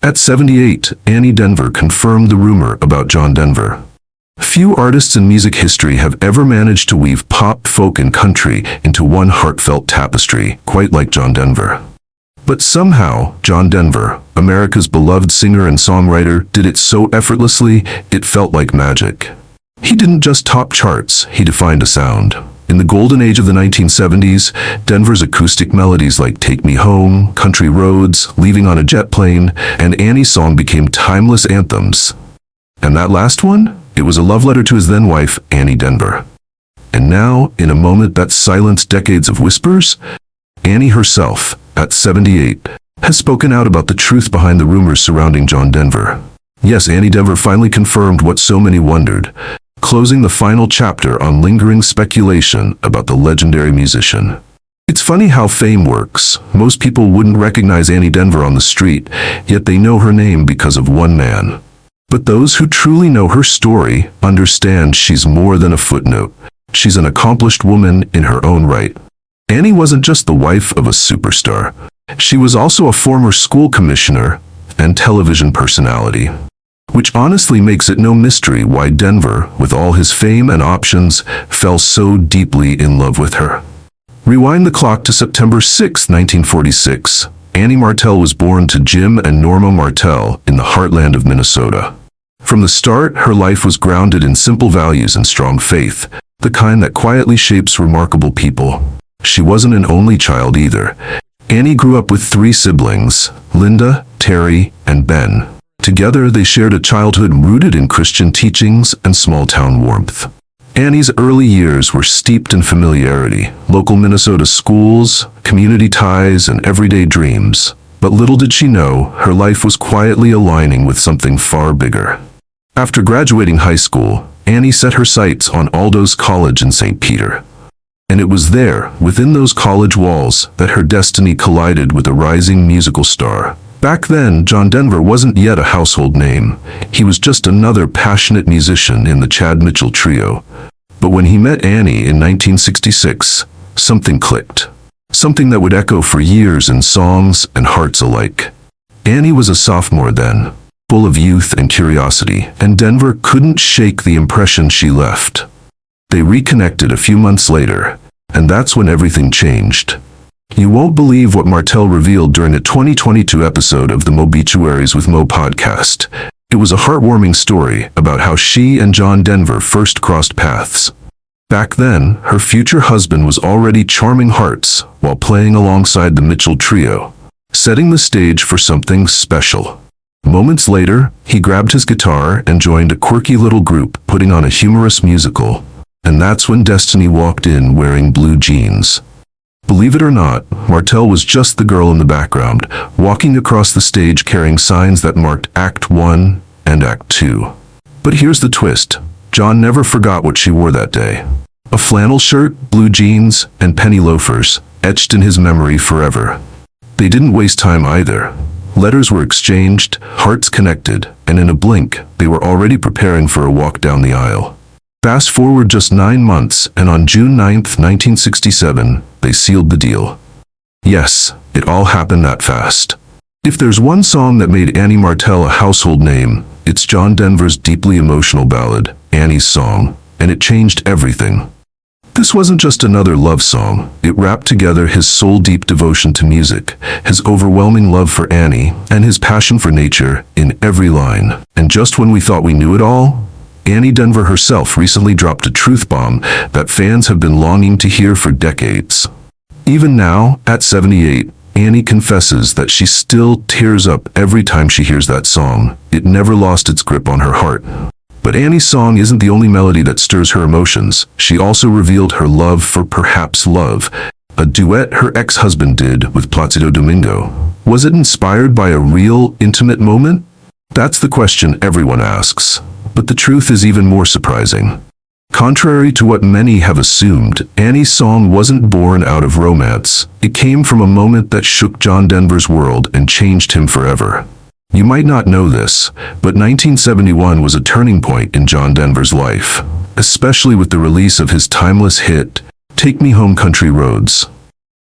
At 78, Annie Denver confirmed the rumor about John Denver. Few artists in music history have ever managed to weave pop, folk, and country into one heartfelt tapestry, quite like John Denver. But somehow, John Denver, America's beloved singer and songwriter, did it so effortlessly, it felt like magic. He didn't just top charts, he defined a sound. In the golden age of the 1970s, Denver's acoustic melodies like Take Me Home, Country Roads, Leaving on a Jet Plane, and Annie's song became timeless anthems. And that last one? It was a love letter to his then-wife, Annie Denver. And now, in a moment that silenced decades of whispers, Annie herself, at 78, has spoken out about the truth behind the rumors surrounding John Denver. Yes, Annie Denver finally confirmed what so many wondered, closing the final chapter on lingering speculation about the legendary musician. It's funny how fame works. Most people wouldn't recognize Annie Denver on the street, yet they know her name because of one man. But those who truly know her story understand she's more than a footnote. She's an accomplished woman in her own right. Annie wasn't just the wife of a superstar. She was also a former school commissioner and television personality. Which honestly makes it no mystery why Denver, with all his fame and options, fell so deeply in love with her. Rewind the clock to September 6, 1946. Annie Martell was born to Jim and Norma Martell in the heartland of Minnesota. From the start, her life was grounded in simple values and strong faith, the kind that quietly shapes remarkable people. She wasn't an only child either. Annie grew up with 3 siblings, Linda, Terry, and Ben. Together, they shared a childhood rooted in Christian teachings and small-town warmth. Annie's early years were steeped in familiarity, local Minnesota schools, community ties, and everyday dreams. But little did she know, her life was quietly aligning with something far bigger. After graduating high school, Annie set her sights on Aldo's College in St. Peter. And it was there, within those college walls, that her destiny collided with a rising musical star. Back then, John Denver wasn't yet a household name. He was just another passionate musician in the Chad Mitchell Trio. But when he met Annie in 1966, something clicked. Something that would echo for years in songs and hearts alike. Annie was a sophomore then, full of youth and curiosity, and Denver couldn't shake the impression she left. They reconnected a few months later, and that's when everything changed. You won't believe what Martell revealed during a 2022 episode of the Mobituaries with Mo podcast. It was a heartwarming story about how she and John Denver first crossed paths. Back then, her future husband was already charming hearts while playing alongside the Mitchell Trio, setting the stage for something special. Moments later, he grabbed his guitar and joined a quirky little group putting on a humorous musical. And that's when Destiny walked in wearing blue jeans. Believe it or not, Martell was just the girl in the background, walking across the stage carrying signs that marked Act 1 and Act 2. But here's the twist. John never forgot what she wore that day. A flannel shirt, blue jeans, and penny loafers, etched in his memory forever. They didn't waste time either. Letters were exchanged, hearts connected, and in a blink, they were already preparing for a walk down the aisle. Fast forward just 9 months, and on June 9, 1967, they sealed the deal. Yes, it all happened that fast. If there's one song that made Annie Martell a household name, it's John Denver's deeply emotional ballad, Annie's Song, and it changed everything. This wasn't just another love song. It wrapped together his soul-deep devotion to music, his overwhelming love for Annie, and his passion for nature in every line. And just when we thought we knew it all, Annie Denver herself recently dropped a truth bomb that fans have been longing to hear for decades. Even now, at 78, Annie confesses that she still tears up every time she hears that song. It never lost its grip on her heart. But Annie's song isn't the only melody that stirs her emotions. She also revealed her love for Perhaps Love, a duet her ex-husband did with Placido Domingo. Was it inspired by a real, intimate moment? That's the question everyone asks. But the truth is even more surprising. Contrary to what many have assumed, Annie's song wasn't born out of romance. It came from a moment that shook John Denver's world and changed him forever. You might not know this, but 1971 was a turning point in John Denver's life, especially with the release of his timeless hit, Take Me Home, Country Roads.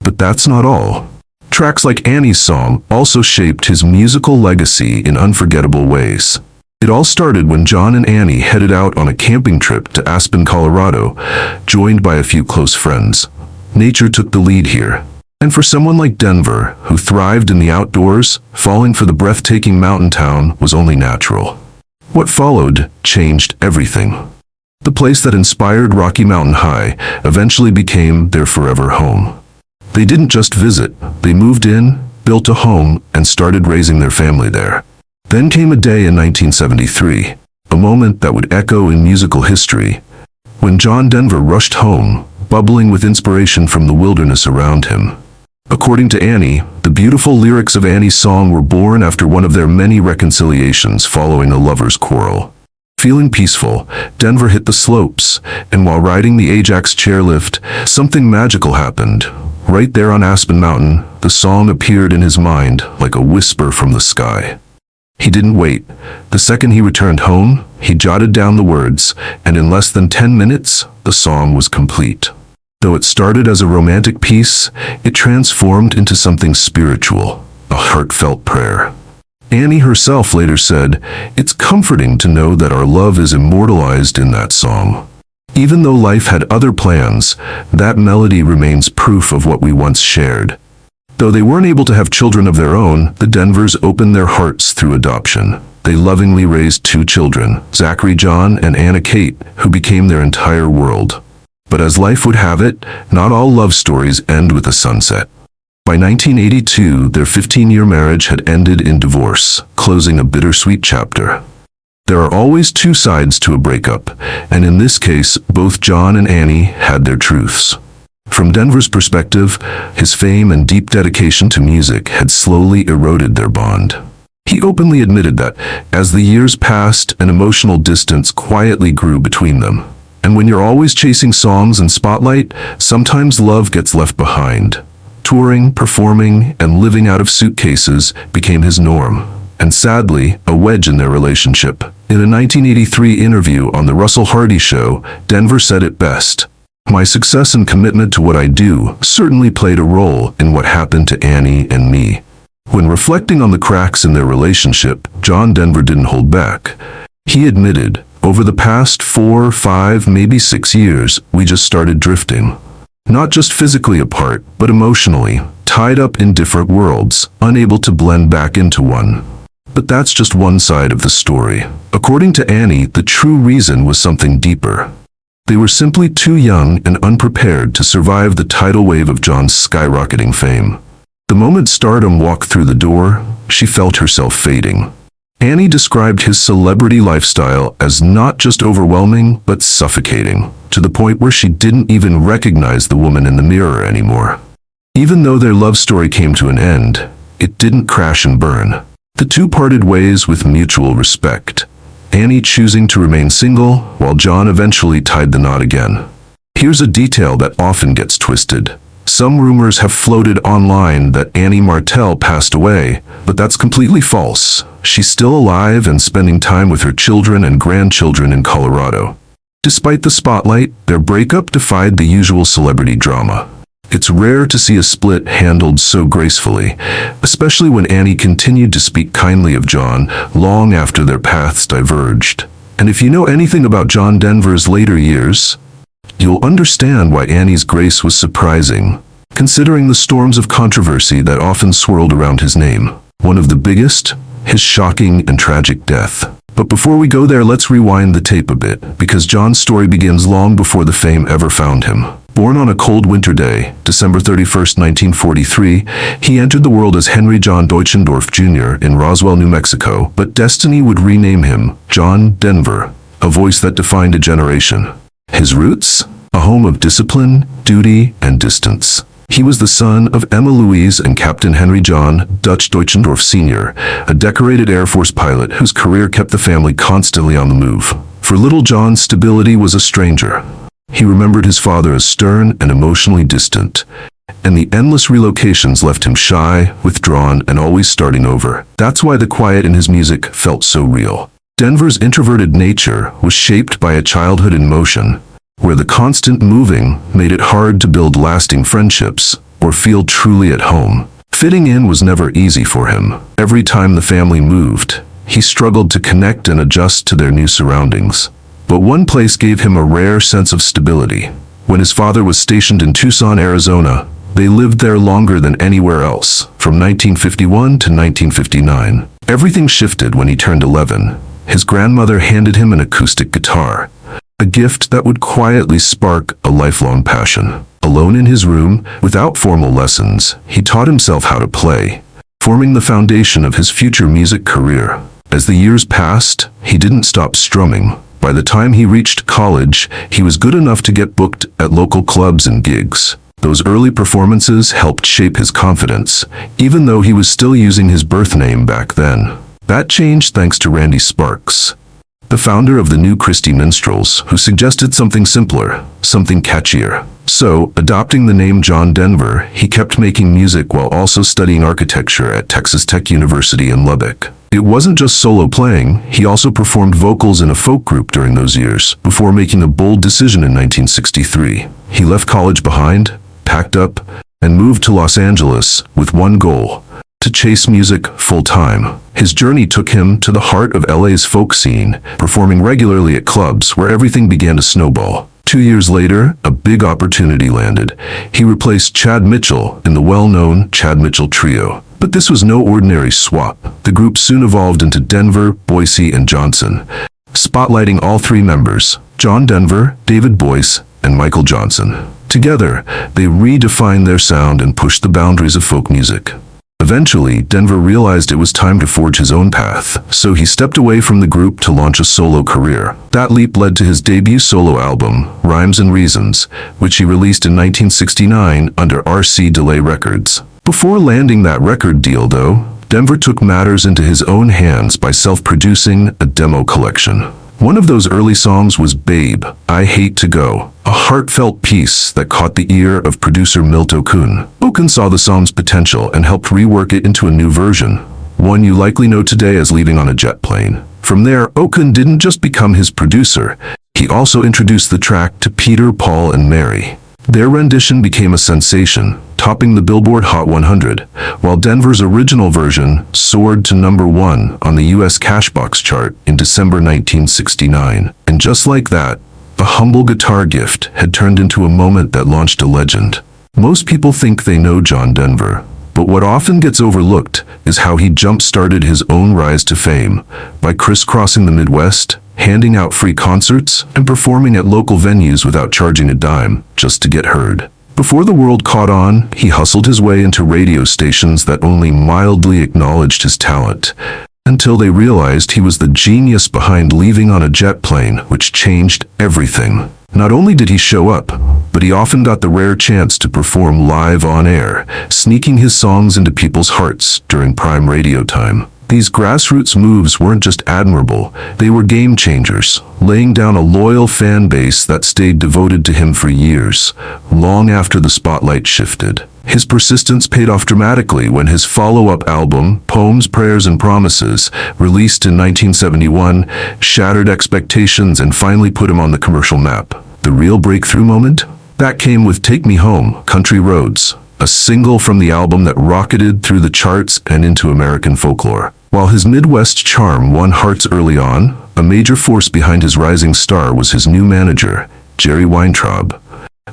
But that's not all. Tracks like Annie's Song also shaped his musical legacy in unforgettable ways. It all started when John and Annie headed out on a camping trip to Aspen, Colorado, joined by a few close friends. Nature took the lead here. And for someone like Denver, who thrived in the outdoors, falling for the breathtaking mountain town was only natural. What followed changed everything. The place that inspired Rocky Mountain High eventually became their forever home. They didn't just visit, they moved in, built a home, and started raising their family there. Then came a day in 1973, a moment that would echo in musical history, when John Denver rushed home, bubbling with inspiration from the wilderness around him. According to Annie, the beautiful lyrics of Annie's Song were born after one of their many reconciliations following a lover's quarrel. Feeling peaceful, Denver hit the slopes, and while riding the Ajax chairlift, something magical happened. Right there on Aspen Mountain, the song appeared in his mind like a whisper from the sky. He didn't wait. The second he returned home, he jotted down the words, and in less than 10 minutes, the song was complete. Though it started as a romantic piece, it transformed into something spiritual, a heartfelt prayer. Annie herself later said, "It's comforting to know that our love is immortalized in that song. Even though life had other plans, that melody remains proof of what we once shared." Though they weren't able to have children of their own, the Denvers opened their hearts through adoption. They lovingly raised 2 children, Zachary John and Anna Kate, who became their entire world. But as life would have it, not all love stories end with a sunset. By 1982, their 15-year marriage had ended in divorce, closing a bittersweet chapter. There are always 2 sides to a breakup, and in this case, both John and Annie had their truths. From Denver's perspective, his fame and deep dedication to music had slowly eroded their bond. He openly admitted that, as the years passed, an emotional distance quietly grew between them. And when you're always chasing songs and spotlight, sometimes love gets left behind. Touring, performing, and living out of suitcases became his norm, and sadly, a wedge in their relationship. In a 1983 interview on The Russell Hardy Show, Denver said it best, "My success and commitment to what I do certainly played a role in what happened to Annie and me." When reflecting on the cracks in their relationship, John Denver didn't hold back. He admitted, "Over the past 4, 5, maybe 6 years, we just started drifting. Not just physically apart, but emotionally, tied up in different worlds, unable to blend back into one." But that's just one side of the story. According to Annie, the true reason was something deeper. They were simply too young and unprepared to survive the tidal wave of John's skyrocketing fame. The moment stardom walked through the door, she felt herself fading. Annie described his celebrity lifestyle as not just overwhelming, but suffocating, to the point where she didn't even recognize the woman in the mirror anymore. Even though their love story came to an end, it didn't crash and burn. The 2 parted ways with mutual respect, Annie choosing to remain single, while John eventually tied the knot again. Here's a detail that often gets twisted. Some rumors have floated online that Annie Martell passed away, but that's completely false. She's still alive and spending time with her children and grandchildren in Colorado. Despite the spotlight, their breakup defied the usual celebrity drama. It's rare to see a split handled so gracefully, especially when Annie continued to speak kindly of John long after their paths diverged. And if you know anything about John Denver's later years, you'll understand why Annie's grace was surprising, considering the storms of controversy that often swirled around his name. One of the biggest, his shocking and tragic death. But before we go there, let's rewind the tape a bit, because John's story begins long before the fame ever found him. Born on a cold winter day, December 31st, 1943, he entered the world as Henry John Deutschendorf Jr. in Roswell, New Mexico, but destiny would rename him John Denver, a voice that defined a generation. His roots? A home of discipline, duty, and distance. He was the son of Emma Louise and Captain Henry John Dutch Deutschendorf Sr., a decorated Air Force pilot whose career kept the family constantly on the move. For little John, stability was a stranger. He remembered his father as stern and emotionally distant, and the endless relocations left him shy, withdrawn, and always starting over. That's why the quiet in his music felt so real. Denver's introverted nature was shaped by a childhood in motion, where the constant moving made it hard to build lasting friendships or feel truly at home. Fitting in was never easy for him. Every time the family moved, he struggled to connect and adjust to their new surroundings. But one place gave him a rare sense of stability. When his father was stationed in Tucson, Arizona, they lived there longer than anywhere else, from 1951 to 1959. Everything shifted when he turned 11. His grandmother handed him an acoustic guitar, a gift that would quietly spark a lifelong passion. Alone in his room, without formal lessons, he taught himself how to play, forming the foundation of his future music career. As the years passed, he didn't stop strumming. By the time he reached college, he was good enough to get booked at local clubs and gigs. Those early performances helped shape his confidence, even though he was still using his birth name back then. That changed thanks to Randy Sparks, the founder of the New Christy Minstrels, who suggested something simpler, something catchier. So, adopting the name John Denver, he kept making music while also studying architecture at Texas Tech University in Lubbock. It wasn't just solo playing, he also performed vocals in a folk group during those years, before making a bold decision in 1963. He left college behind, packed up, and moved to Los Angeles with one goal: to chase music full-time. His journey took him to the heart of LA's folk scene, performing regularly at clubs where everything began to snowball. 2 years later, a big opportunity landed. He replaced Chad Mitchell in the well-known Chad Mitchell Trio. But this was no ordinary swap. The group soon evolved into Denver, Boyce, and Johnson, spotlighting all three members: John Denver, David Boyce, and Michael Johnson. Together, they redefined their sound and pushed the boundaries of folk music. Eventually, Denver realized it was time to forge his own path, so he stepped away from the group to launch a solo career. That leap led to his debut solo album, Rhymes and Reasons, which he released in 1969 under RC Delay Records. Before landing that record deal, though, Denver took matters into his own hands by self-producing a demo collection. One of those early songs was Babe, I Hate to Go, a heartfelt piece that caught the ear of producer Milt Okun. Okun saw the song's potential and helped rework it into a new version, one you likely know today as Leaving on a Jet Plane. From there, Okun didn't just become his producer, he also introduced the track to Peter, Paul, and Mary. Their rendition became a sensation, topping the Billboard Hot 100, while Denver's original version soared to #1 on the US Cashbox chart in December 1969. And just like that, a humble guitar gift had turned into a moment that launched a legend. Most people think they know John Denver, but what often gets overlooked is how he jump-started his own rise to fame by crisscrossing the Midwest, handing out free concerts, and performing at local venues without charging a dime, just to get heard. Before the world caught on, he hustled his way into radio stations that only mildly acknowledged his talent, until they realized he was the genius behind Leaving on a Jet Plane, which changed everything. Not only did he show up, but he often got the rare chance to perform live on air, sneaking his songs into people's hearts during prime radio time. These grassroots moves weren't just admirable, they were game changers, laying down a loyal fan base that stayed devoted to him for years, long after the spotlight shifted. His persistence paid off dramatically when his follow-up album, Poems, Prayers, and Promises, released in 1971, shattered expectations and finally put him on the commercial map. The real breakthrough moment? That came with Take Me Home, Country Roads, a single from the album that rocketed through the charts and into American folklore. While his Midwest charm won hearts early on, a major force behind his rising star was his new manager, Jerry Weintraub,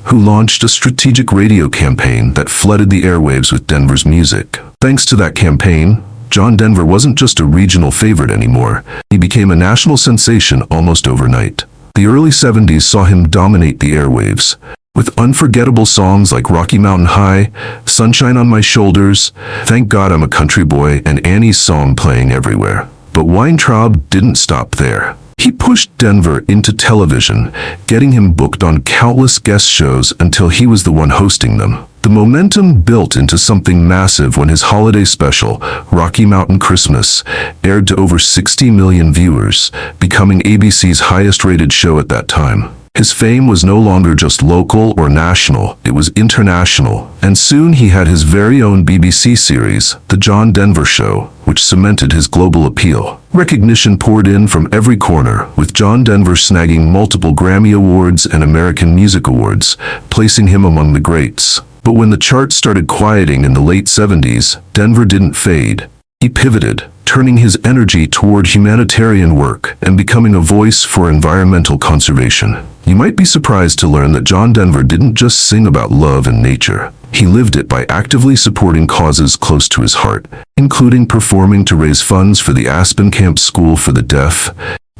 who launched a strategic radio campaign that flooded the airwaves with Denver's music. Thanks to that campaign, John Denver wasn't just a regional favorite anymore. He became a national sensation almost overnight. The early 70s saw him dominate the airwaves, with unforgettable songs like Rocky Mountain High, Sunshine on My Shoulders, Thank God I'm a Country Boy, and Annie's Song playing everywhere. But Weintraub didn't stop there. He pushed Denver into television, getting him booked on countless guest shows until he was the one hosting them. The momentum built into something massive when his holiday special, Rocky Mountain Christmas, aired to over 60 million viewers, becoming ABC's highest-rated show at that time. His fame was no longer just local or national, it was international, and soon he had his very own BBC series, The John Denver Show, which cemented his global appeal. Recognition poured in from every corner, with John Denver snagging multiple Grammy Awards and American Music Awards, placing him among the greats. But when the charts started quieting in the late 70s, Denver didn't fade. He pivoted, turning his energy toward humanitarian work and becoming a voice for environmental conservation. You might be surprised to learn that John Denver didn't just sing about love and nature. He lived it by actively supporting causes close to his heart, including performing to raise funds for the Aspen Camp School for the Deaf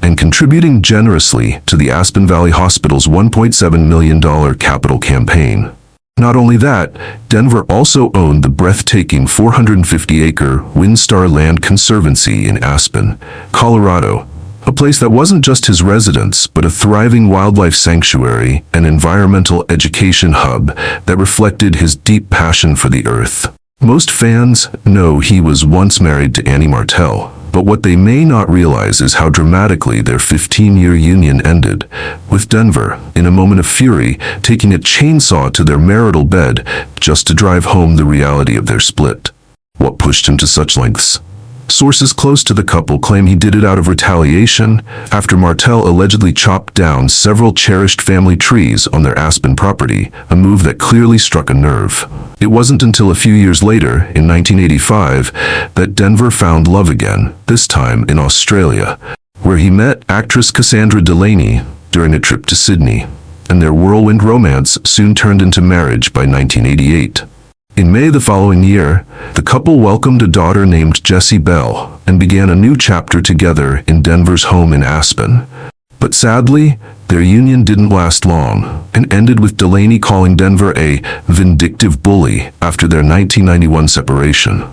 and contributing generously to the Aspen Valley Hospital's $1.7 million capital campaign. Not only that, Denver also owned the breathtaking 450-acre Windstar Land Conservancy in Aspen, Colorado, a place that wasn't just his residence, but a thriving wildlife sanctuary and environmental education hub that reflected his deep passion for the earth. Most fans know he was once married to Annie Martell, but what they may not realize is how dramatically their 15-year union ended, with Denver, in a moment of fury, taking a chainsaw to their marital bed just to drive home the reality of their split. What pushed him to such lengths? Sources close to the couple claim he did it out of retaliation after Martell allegedly chopped down several cherished family trees on their Aspen property, a move that clearly struck a nerve. It wasn't until a few years later, in 1985, that Denver found love again, this time in Australia, where he met actress Cassandra Delaney during a trip to Sydney, and their whirlwind romance soon turned into marriage by 1988. In May the following year, the couple welcomed a daughter named Jessie Bell and began a new chapter together in Denver's home in Aspen. But sadly, their union didn't last long and ended with Delaney calling Denver a vindictive bully after their 1991 separation.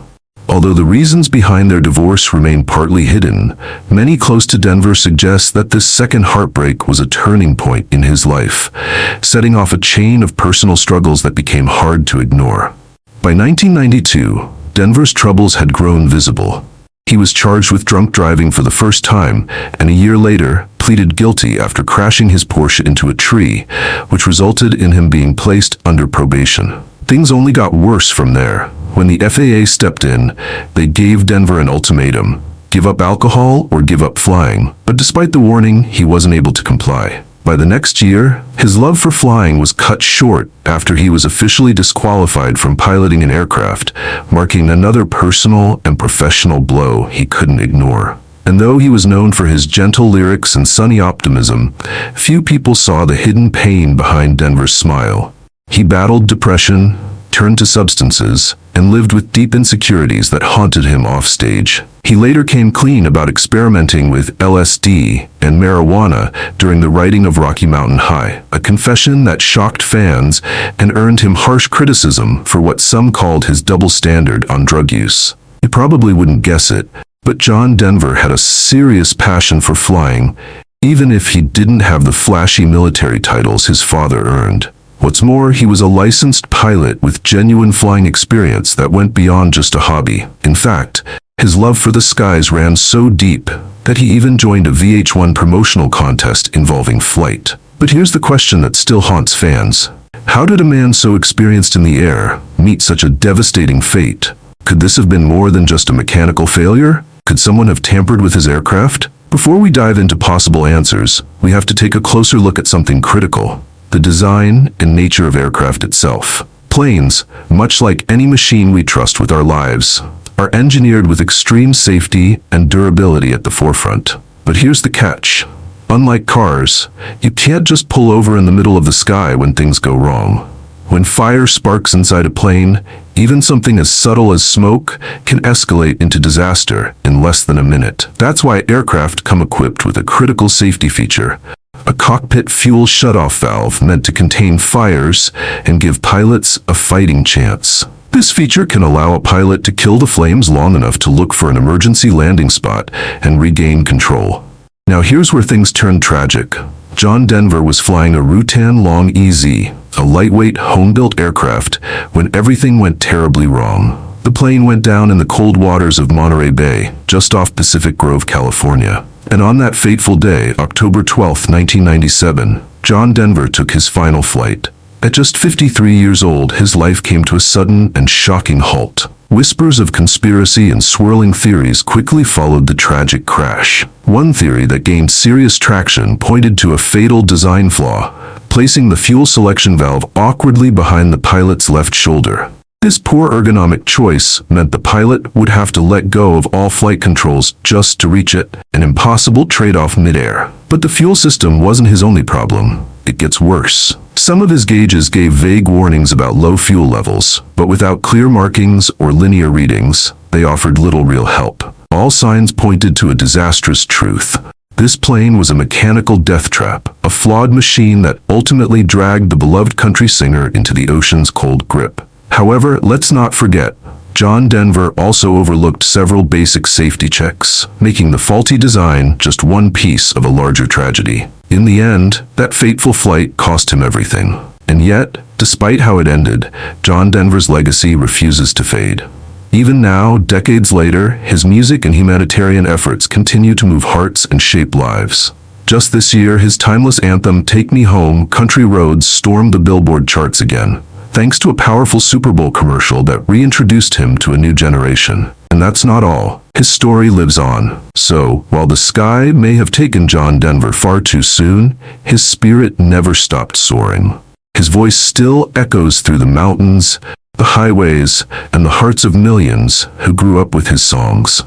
Although the reasons behind their divorce remain partly hidden, many close to Denver suggest that this second heartbreak was a turning point in his life, setting off a chain of personal struggles that became hard to ignore. By 1992, Denver's troubles had grown visible. He was charged with drunk driving for the first time, and a year later, pleaded guilty after crashing his Porsche into a tree, which resulted in him being placed under probation. Things only got worse from there. When the FAA stepped in, they gave Denver an ultimatum: give up alcohol or give up flying. But despite the warning, he wasn't able to comply. By the next year, his love for flying was cut short after he was officially disqualified from piloting an aircraft, marking another personal and professional blow he couldn't ignore. And though he was known for his gentle lyrics and sunny optimism, few people saw the hidden pain behind Denver's smile. He battled depression, turned to substances, and lived with deep insecurities that haunted him offstage. He later came clean about experimenting with LSD and marijuana during the writing of Rocky Mountain High, a confession that shocked fans and earned him harsh criticism for what some called his double standard on drug use. You probably wouldn't guess it, but John Denver had a serious passion for flying, even if he didn't have the flashy military titles his father earned. What's more, he was a licensed pilot with genuine flying experience that went beyond just a hobby. In fact, his love for the skies ran so deep that he even joined a VH1 promotional contest involving flight. But here's the question that still haunts fans. How did a man so experienced in the air meet such a devastating fate? Could this have been more than just a mechanical failure? Could someone have tampered with his aircraft? Before we dive into possible answers, we have to take a closer look at something critical: the design and nature of aircraft itself. Planes, much like any machine we trust with our lives, are engineered with extreme safety and durability at the forefront. But here's the catch. Unlike cars, you can't just pull over in the middle of the sky when things go wrong. When fire sparks inside a plane, even something as subtle as smoke can escalate into disaster in less than a minute. That's why aircraft come equipped with a critical safety feature: a cockpit fuel shutoff valve meant to contain fires and give pilots a fighting chance. This feature can allow a pilot to kill the flames long enough to look for an emergency landing spot and regain control. Now here's where things turn tragic. John Denver was flying a Rutan Long EZ, a lightweight, home-built aircraft, when everything went terribly wrong. The plane went down in the cold waters of Monterey Bay, just off Pacific Grove, California. And on that fateful day, October 12, 1997, John Denver took his final flight. At just 53 years old, his life came to a sudden and shocking halt. Whispers of conspiracy and swirling theories quickly followed the tragic crash. One theory that gained serious traction pointed to a fatal design flaw, placing the fuel selection valve awkwardly behind the pilot's left shoulder. This poor ergonomic choice meant the pilot would have to let go of all flight controls just to reach it, an impossible trade-off midair. But the fuel system wasn't his only problem. It gets worse. Some of his gauges gave vague warnings about low fuel levels, but without clear markings or linear readings, they offered little real help. All signs pointed to a disastrous truth. This plane was a mechanical death trap, a flawed machine that ultimately dragged the beloved country singer into the ocean's cold grip. However, let's not forget, John Denver also overlooked several basic safety checks, making the faulty design just one piece of a larger tragedy. In the end, that fateful flight cost him everything. And yet, despite how it ended, John Denver's legacy refuses to fade. Even now, decades later, his music and humanitarian efforts continue to move hearts and shape lives. Just this year, his timeless anthem, "Take Me Home, Country Roads," stormed the Billboard charts again, thanks to a powerful Super Bowl commercial that reintroduced him to a new generation. And that's not all. His story lives on. So, while the sky may have taken John Denver far too soon, his spirit never stopped soaring. His voice still echoes through the mountains, the highways, and the hearts of millions who grew up with his songs.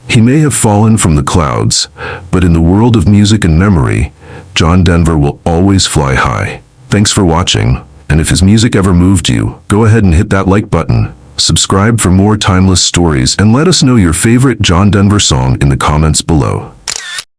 He may have fallen from the clouds, but in the world of music and memory, John Denver will always fly high. Thanks for watching. And if his music ever moved you, go ahead and hit that like button. Subscribe for more timeless stories and let us know your favorite John Denver song in the comments below.